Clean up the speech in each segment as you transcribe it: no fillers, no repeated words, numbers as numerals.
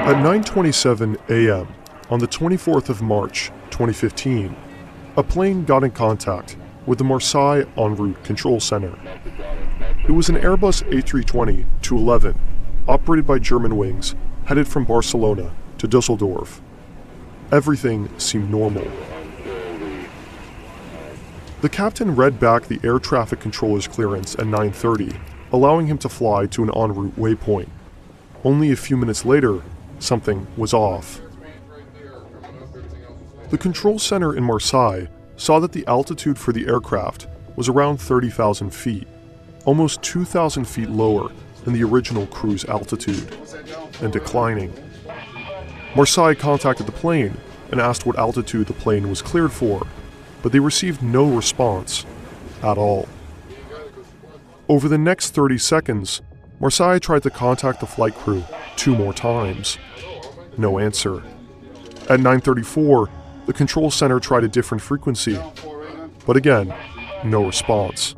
At 9:27 a.m. on the 24th of March 2015, a plane got in contact with the Marseille en route control center. It was an Airbus A320-211 operated by Germanwings headed from Barcelona to Dusseldorf. Everything seemed normal. The captain read back the air traffic controller's clearance at 9:30, allowing him to fly to an en route waypoint. Only a few minutes later, something was off. The control center in Marseille saw that the altitude for the aircraft was around 30,000 feet, almost 2,000 feet lower than the original cruise altitude, and declining. Marseille contacted the plane and asked what altitude the plane was cleared for, but they received no response at all. Over the next 30 seconds, Marseille tried to contact the flight crew 2 more times. No answer. At 9:34, the control center tried a different frequency, but again, no response.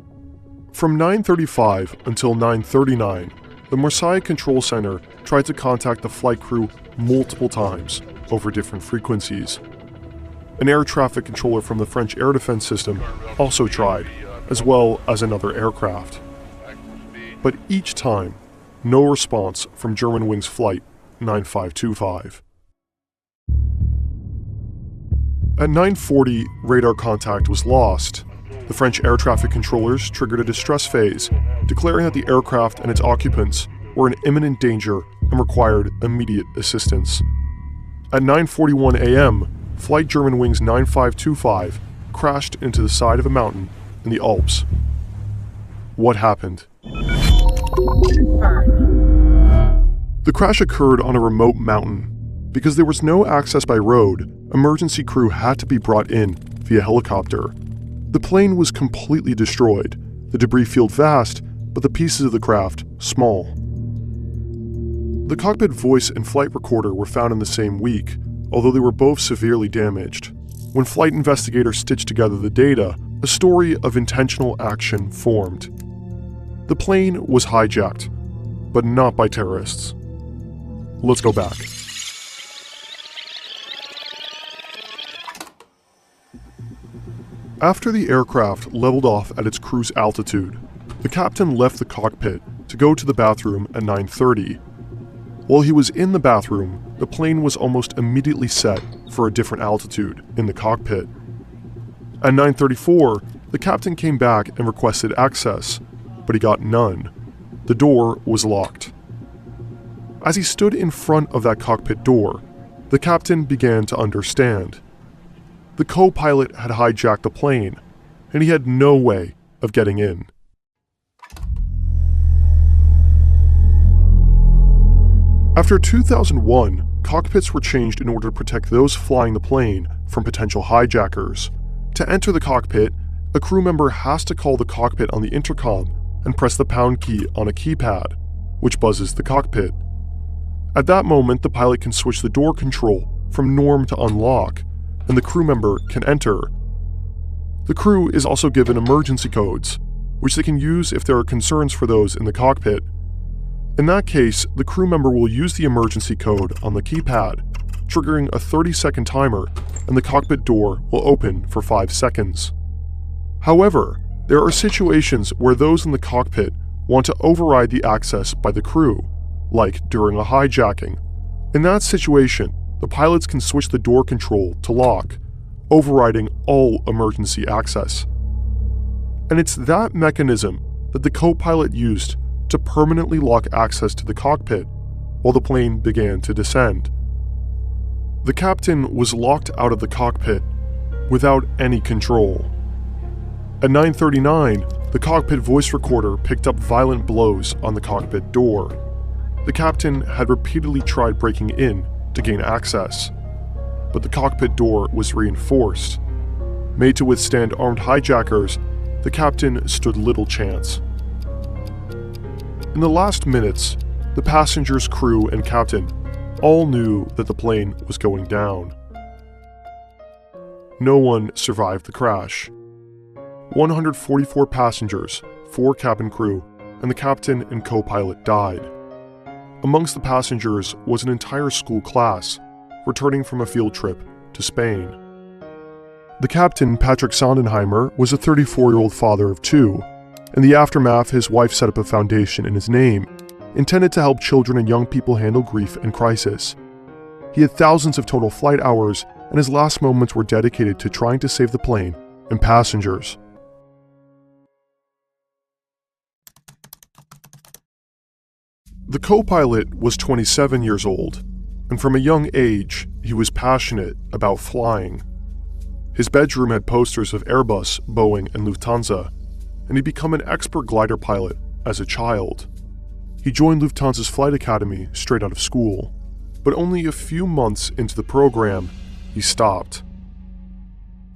From 9:35 until 9:39, the Marseille control center tried to contact the flight crew multiple times over different frequencies. An air traffic controller from the French air defense system also tried, as well as another aircraft. But each time, no response from Germanwings Flight 9525. At 9:40, radar contact was lost. The French air traffic controllers triggered a distress phase, declaring that the aircraft and its occupants were in imminent danger and required immediate assistance. At 9:41 a.m., Flight Germanwings 9525 crashed into the side of a mountain in the Alps. What happened? The crash occurred on a remote mountain. Because there was no access by road, emergency crew had to be brought in via helicopter. The plane was completely destroyed, the debris field vast, but the pieces of the craft small. The cockpit voice and flight recorder were found in the same week, although they were both severely damaged. When flight investigators stitched together the data, a story of intentional action formed. The plane was hijacked, but not by terrorists. Let's go back. After the aircraft leveled off at its cruise altitude, the captain left the cockpit to go to the bathroom at 9:30. While he was in the bathroom, the plane was almost immediately set for a different altitude in the cockpit. At 9:34, the captain came back and requested access, but he got none. The door was locked. As he stood in front of that cockpit door, the captain began to understand. The co-pilot had hijacked the plane, and he had no way of getting in. After 2001, cockpits were changed in order to protect those flying the plane from potential hijackers. To enter the cockpit, a crew member has to call the cockpit on the intercom and press the pound key on a keypad, which buzzes the cockpit. At that moment, the pilot can switch the door control from norm to unlock, and the crew member can enter. The crew is also given emergency codes, which they can use if there are concerns for those in the cockpit. In that case, the crew member will use the emergency code on the keypad, triggering a 30-second timer, and the cockpit door will open for 5 seconds. However, there are situations where those in the cockpit want to override the access by the crew, like during a hijacking. In that situation, the pilots can switch the door control to lock, overriding all emergency access. And it's that mechanism that the co-pilot used to permanently lock access to the cockpit while the plane began to descend. The captain was locked out of the cockpit without any control. At 9:39, the cockpit voice recorder picked up violent blows on the cockpit door. The captain had repeatedly tried breaking in to gain access, but the cockpit door was reinforced. Made to withstand armed hijackers, the captain stood little chance. In the last minutes, the passengers, crew, and captain all knew that the plane was going down. No one survived the crash. 144 passengers, 4 cabin crew, and the captain and co-pilot died. Amongst the passengers was an entire school class, returning from a field trip to Spain. The captain, Patrick Sondenheimer, was a 34-year-old father of two. In the aftermath, his wife set up a foundation in his name, intended to help children and young people handle grief and crisis. He had thousands of total flight hours, and his last moments were dedicated to trying to save the plane and passengers. The co-pilot was 27 years old, and from a young age, he was passionate about flying. His bedroom had posters of Airbus, Boeing, and Lufthansa, and he'd become an expert glider pilot as a child. He joined Lufthansa's flight academy straight out of school, but only a few months into the program, he stopped.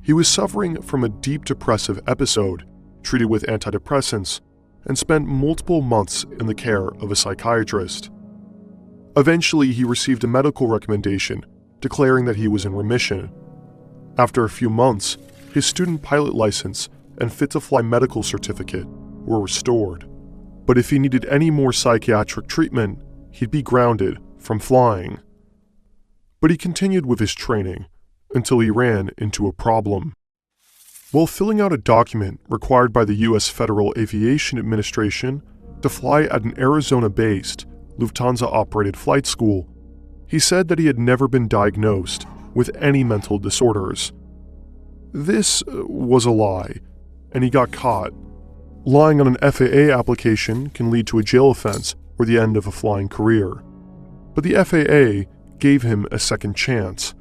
He was suffering from a deep depressive episode, treated with antidepressants, and spent multiple months in the care of a psychiatrist. Eventually, he received a medical recommendation declaring that he was in remission. After a few months, his student pilot license and fit-to-fly medical certificate were restored. But if he needed any more psychiatric treatment, he'd be grounded from flying. But he continued with his training until he ran into a problem. While filling out a document required by the U.S. Federal Aviation Administration to fly at an Arizona-based, Lufthansa-operated flight school, he said that he had never been diagnosed with any mental disorders. This was a lie, and he got caught. Lying on an FAA application can lead to a jail offense or the end of a flying career. But the FAA gave him a second chance.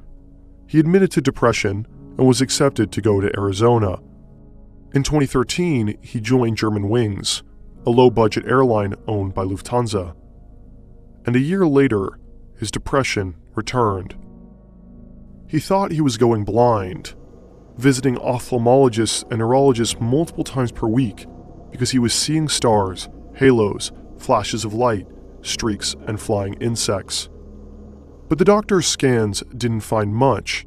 He admitted to depression and was accepted to go to Arizona. In 2013, he joined Germanwings, a low-budget airline owned by Lufthansa. And a year later, his depression returned. He thought he was going blind, visiting ophthalmologists and neurologists multiple times per week because he was seeing stars, halos, flashes of light, streaks, and flying insects. But the doctor's scans didn't find much.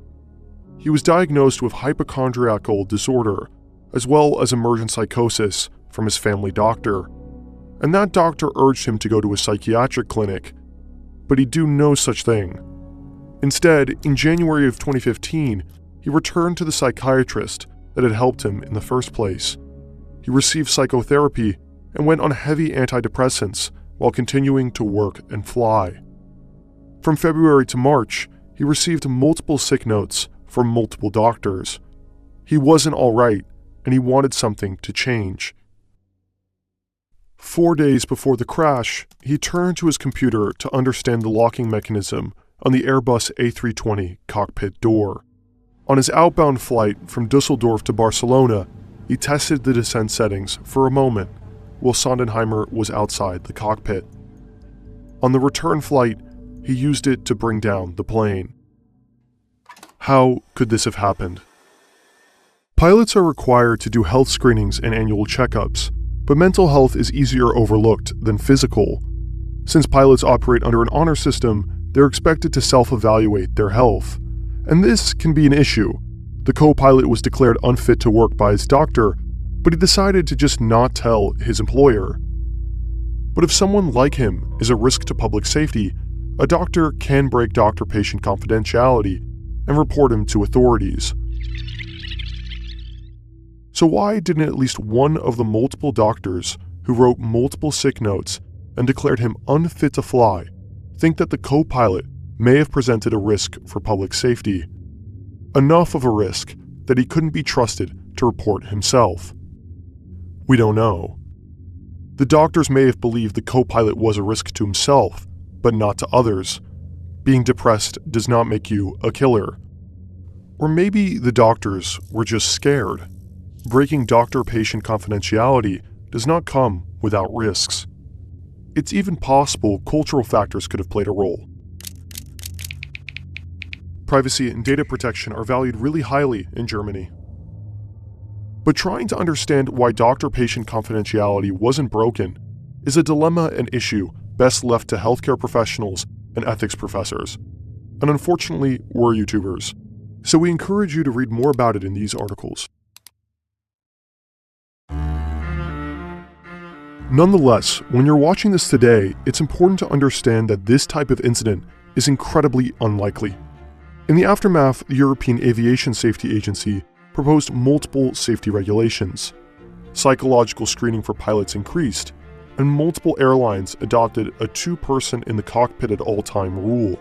He was diagnosed with hypochondriacal disorder, as well as emergent psychosis from his family doctor, and that doctor urged him to go to a psychiatric clinic, but he'd do no such thing. Instead, in January of 2015, he returned to the psychiatrist that had helped him in the first place. He received psychotherapy and went on heavy antidepressants while continuing to work and fly. From February to March, he received multiple sick notes from multiple doctors. He wasn't all right, and he wanted something to change. 4 days before the crash, he turned to his computer to understand the locking mechanism on the Airbus A320 cockpit door. On his outbound flight from Dusseldorf to Barcelona, he tested the descent settings for a moment while Sondenheimer was outside the cockpit. On the return flight, he used it to bring down the plane. How could this have happened? Pilots are required to do health screenings and annual checkups, but mental health is easier overlooked than physical. Since pilots operate under an honor system, they're expected to self-evaluate their health. And this can be an issue. The co-pilot was declared unfit to work by his doctor, but he decided to just not tell his employer. But if someone like him is a risk to public safety, a doctor can break doctor-patient confidentiality and report him to authorities. So why didn't at least one of the multiple doctors who wrote multiple sick notes and declared him unfit to fly think that the co-pilot may have presented a risk for public safety? Enough of a risk that he couldn't be trusted to report himself. We don't know. The doctors may have believed the co-pilot was a risk to himself, but not to others. Being depressed does not make you a killer. Or maybe the doctors were just scared. Breaking doctor-patient confidentiality does not come without risks. It's even possible cultural factors could have played a role. Privacy and data protection are valued really highly in Germany. But trying to understand why doctor-patient confidentiality wasn't broken is a dilemma and issue best left to healthcare professionals and ethics professors. And unfortunately, we're YouTubers, so we encourage you to read more about it in these articles. Nonetheless, when you're watching this today, it's important to understand that this type of incident is incredibly unlikely. In the aftermath, the European Aviation Safety Agency proposed multiple safety regulations. Psychological screening for pilots increased, and multiple airlines adopted a two-person in the cockpit at all time rule.